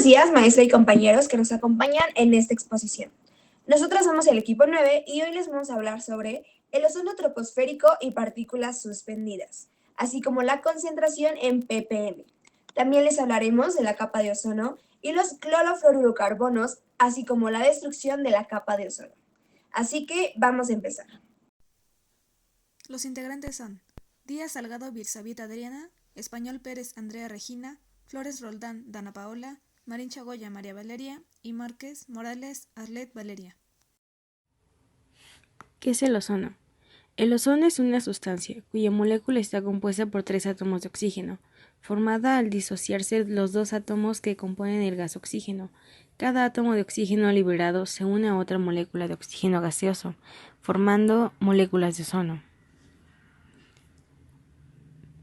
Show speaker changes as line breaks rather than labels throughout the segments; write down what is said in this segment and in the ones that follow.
días, maestra y compañeros que nos acompañan en esta exposición. Nosotros somos el equipo 9 y hoy les vamos a hablar sobre el ozono troposférico y partículas suspendidas, así como la concentración en ppm. También les hablaremos de la capa de ozono y los clorofluorocarbonos, así como la destrucción de la capa de ozono. Así que vamos a empezar.
Los integrantes son Díaz Salgado Birzavit Adriana, Español Pérez Andrea Regina, Flores Roldán Dana Paola, Marín Chagoya María Valeria y Márquez Morales Arlet Valeria.
¿Qué es el ozono? El ozono es una sustancia cuya molécula está compuesta por 3 átomos de oxígeno, formada al disociarse los 2 átomos que componen el gas oxígeno. Cada átomo de oxígeno liberado se une a otra molécula de oxígeno gaseoso, formando moléculas de ozono.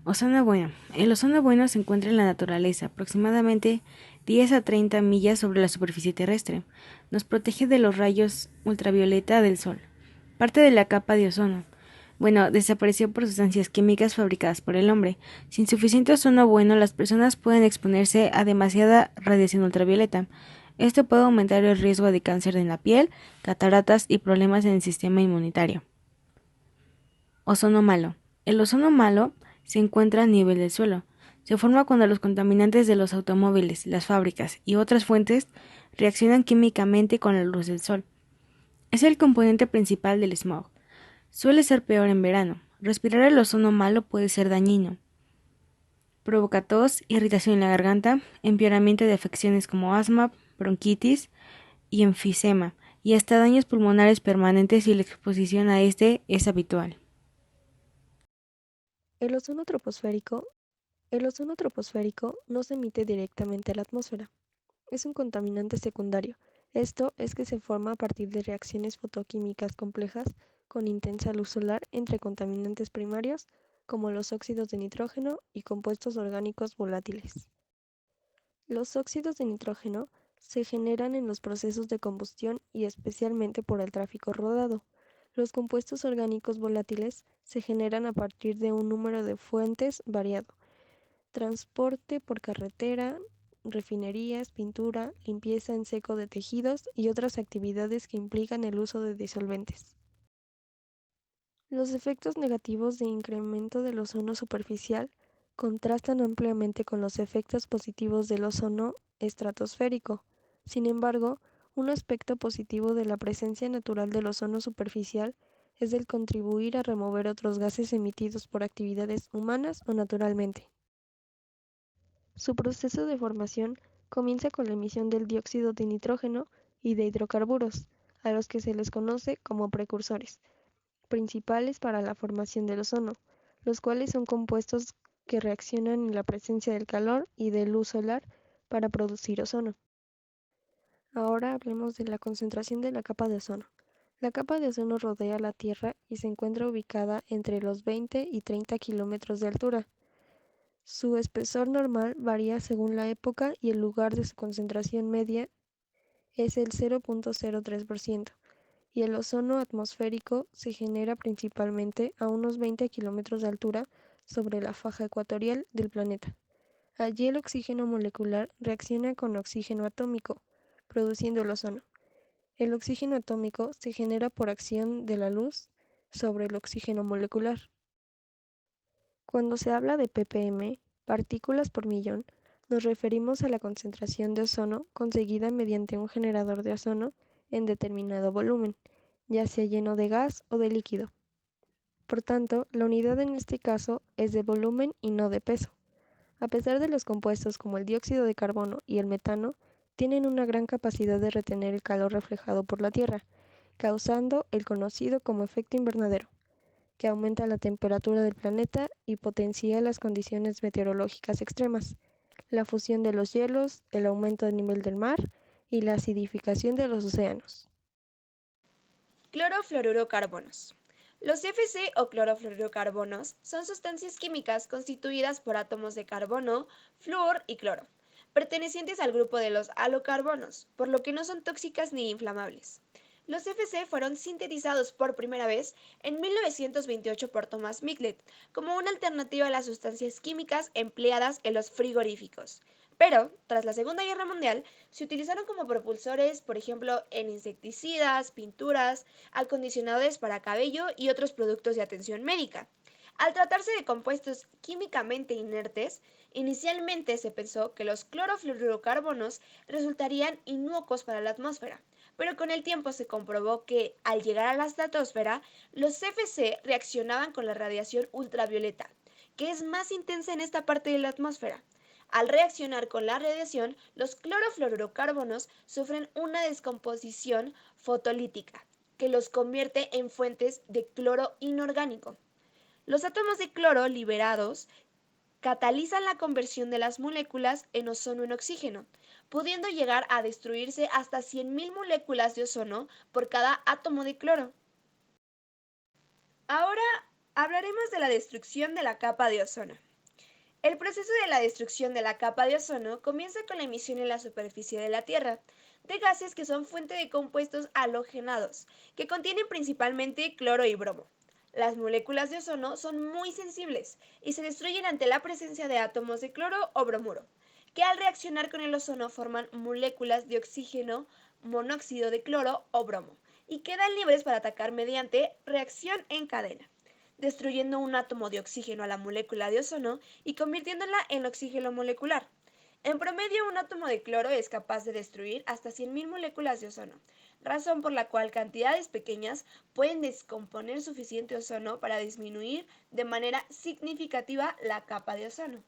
Ozono bueno. El ozono bueno se encuentra en la naturaleza, aproximadamente 10 a 30 millas sobre la superficie terrestre. Nos protege de los rayos ultravioleta del sol. Parte de la capa de ozono. Desapareció por sustancias químicas fabricadas por el hombre. Sin suficiente ozono bueno, las personas pueden exponerse a demasiada radiación ultravioleta. Esto puede aumentar el riesgo de cáncer en la piel, cataratas y problemas en el sistema inmunitario. Ozono malo. El ozono malo se encuentra a nivel del suelo. Se forma cuando los contaminantes de los automóviles, las fábricas y otras fuentes reaccionan químicamente con la luz del sol. Es el componente principal del smog. Suele ser peor en verano. Respirar el ozono malo puede ser dañino. Provoca tos, irritación en la garganta, empeoramiento de afecciones como asma, bronquitis y enfisema, y hasta daños pulmonares permanentes si la exposición a este es habitual.
El ozono troposférico no se emite directamente a la atmósfera. Es un contaminante secundario. Esto es que se forma a partir de reacciones fotoquímicas complejas con intensa luz solar entre contaminantes primarios como los óxidos de nitrógeno y compuestos orgánicos volátiles. Los óxidos de nitrógeno se generan en los procesos de combustión y especialmente por el tráfico rodado. Los compuestos orgánicos volátiles se generan a partir de un número de fuentes variado: transporte por carretera, refinerías, pintura, limpieza en seco de tejidos y otras actividades que implican el uso de disolventes. Los efectos negativos de incremento del ozono superficial contrastan ampliamente con los efectos positivos del ozono estratosférico. Sin embargo, un aspecto positivo de la presencia natural del ozono superficial es el contribuir a remover otros gases emitidos por actividades humanas o naturalmente. Su proceso de formación comienza con la emisión del dióxido de nitrógeno y de hidrocarburos, a los que se les conoce como precursores principales para la formación del ozono, los cuales son compuestos que reaccionan en la presencia del calor y de luz solar para producir ozono. Ahora hablemos de la concentración de la capa de ozono. La capa de ozono rodea la Tierra y se encuentra ubicada entre los 20 y 30 kilómetros de altura. Su espesor normal varía según la época y el lugar de su concentración media es el 0.03%. Y el ozono atmosférico se genera principalmente a unos 20 kilómetros de altura sobre la faja ecuatorial del planeta. Allí el oxígeno molecular reacciona con oxígeno atómico, produciendo el ozono. El oxígeno atómico se genera por acción de la luz sobre el oxígeno molecular. Cuando se habla de ppm, partículas por millón, nos referimos a la concentración de ozono conseguida mediante un generador de ozono en determinado volumen, ya sea lleno de gas o de líquido. Por tanto, la unidad en este caso es de volumen y no de peso. A pesar de los compuestos como el dióxido de carbono y el metano, tienen una gran capacidad de retener el calor reflejado por la Tierra, causando el conocido como efecto invernadero, que aumenta la temperatura del planeta y potencia las condiciones meteorológicas extremas, la fusión de los hielos, el aumento del nivel del mar y la acidificación de los océanos.
Clorofluorocarbonos. Los CFC o clorofluorocarbonos son sustancias químicas constituidas por átomos de carbono, flúor y cloro, pertenecientes al grupo de los halocarbonos, por lo que no son tóxicas ni inflamables. Los CFC fueron sintetizados por primera vez en 1928 por Thomas Michelet como una alternativa a las sustancias químicas empleadas en los frigoríficos, Pero, tras la Segunda Guerra Mundial, se utilizaron como propulsores, por ejemplo, en insecticidas, pinturas, acondicionadores para cabello y otros productos de atención médica. Al tratarse de compuestos químicamente inertes, inicialmente se pensó que los clorofluorocarbonos resultarían inocuos para la atmósfera, pero con el tiempo se comprobó que, al llegar a la estratosfera, los CFC reaccionaban con la radiación ultravioleta, que es más intensa en esta parte de la atmósfera. Al reaccionar con la radiación, los clorofluorocarbonos sufren una descomposición fotolítica, que los convierte en fuentes de cloro inorgánico. Los átomos de cloro liberados catalizan la conversión de las moléculas en ozono en oxígeno, pudiendo llegar a destruirse hasta 100.000 moléculas de ozono por cada átomo de cloro. Ahora hablaremos de la destrucción de la capa de ozono. El proceso de la destrucción de la capa de ozono comienza con la emisión en la superficie de la Tierra de gases que son fuente de compuestos halogenados, que contienen principalmente cloro y bromo. Las moléculas de ozono son muy sensibles y se destruyen ante la presencia de átomos de cloro o bromuro, que al reaccionar con el ozono forman moléculas de oxígeno, monóxido de cloro o bromo, y quedan libres para atacar mediante reacción en cadena, destruyendo un átomo de oxígeno a la molécula de ozono y convirtiéndola en oxígeno molecular. En promedio, un átomo de cloro es capaz de destruir hasta 100.000 moléculas de ozono, razón por la cual cantidades pequeñas pueden descomponer suficiente ozono para disminuir de manera significativa la capa de ozono.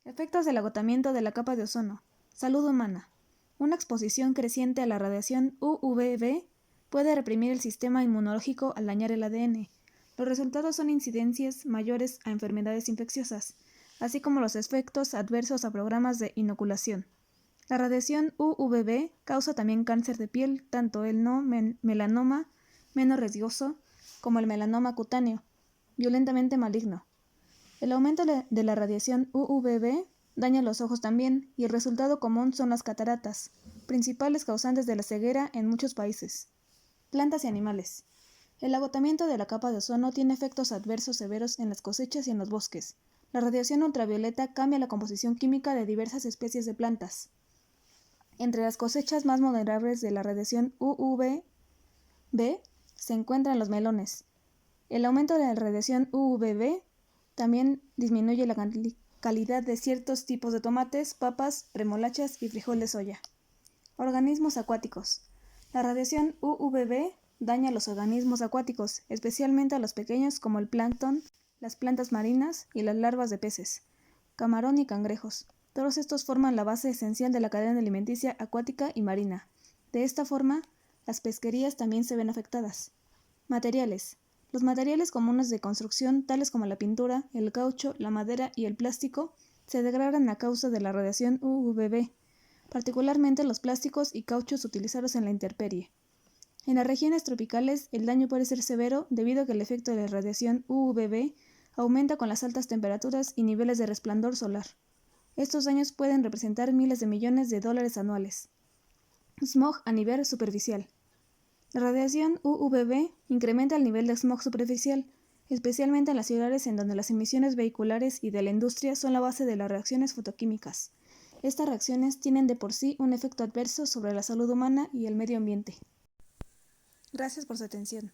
Efectos del agotamiento de la capa de ozono. Salud humana. Una exposición creciente a la radiación UVB puede reprimir el sistema inmunológico al dañar el ADN. Los resultados son incidencias mayores a enfermedades infecciosas, así como los efectos adversos a programas de inoculación. La radiación UVB causa también cáncer de piel, tanto el no melanoma menos riesgoso como el melanoma cutáneo, violentamente maligno. El aumento de la radiación UVB daña los ojos también, y el resultado común son las cataratas, principales causantes de la ceguera en muchos países. Plantas y animales. El agotamiento de la capa de ozono tiene efectos adversos severos en las cosechas y en los bosques. La radiación ultravioleta cambia la composición química de diversas especies de plantas. Entre las cosechas más vulnerables de la radiación UVB se encuentran los melones. El aumento de la radiación UVB también disminuye la calidad de ciertos tipos de tomates, papas, remolachas y frijol de soya. Organismos acuáticos. La radiación UVB daña a los organismos acuáticos, especialmente a los pequeños como el plancton, las plantas marinas y las larvas de peces, camarón y cangrejos. Todos estos forman la base esencial de la cadena alimenticia acuática y marina. De esta forma, las pesquerías también se ven afectadas. Materiales. Los materiales comunes de construcción, tales como la pintura, el caucho, la madera y el plástico, se degradan a causa de la radiación UVB, particularmente los plásticos y cauchos utilizados en la intemperie. En las regiones tropicales, el daño puede ser severo debido a que el efecto de la radiación UVB aumenta con las altas temperaturas y niveles de resplandor solar. Estos daños pueden representar miles de millones de dólares anuales. Smog a nivel superficial. La radiación UVB incrementa el nivel de smog superficial, especialmente en las ciudades en donde las emisiones vehiculares y de la industria son la base de las reacciones fotoquímicas. Estas reacciones tienen de por sí un efecto adverso sobre la salud humana y el medio ambiente. Gracias por su atención.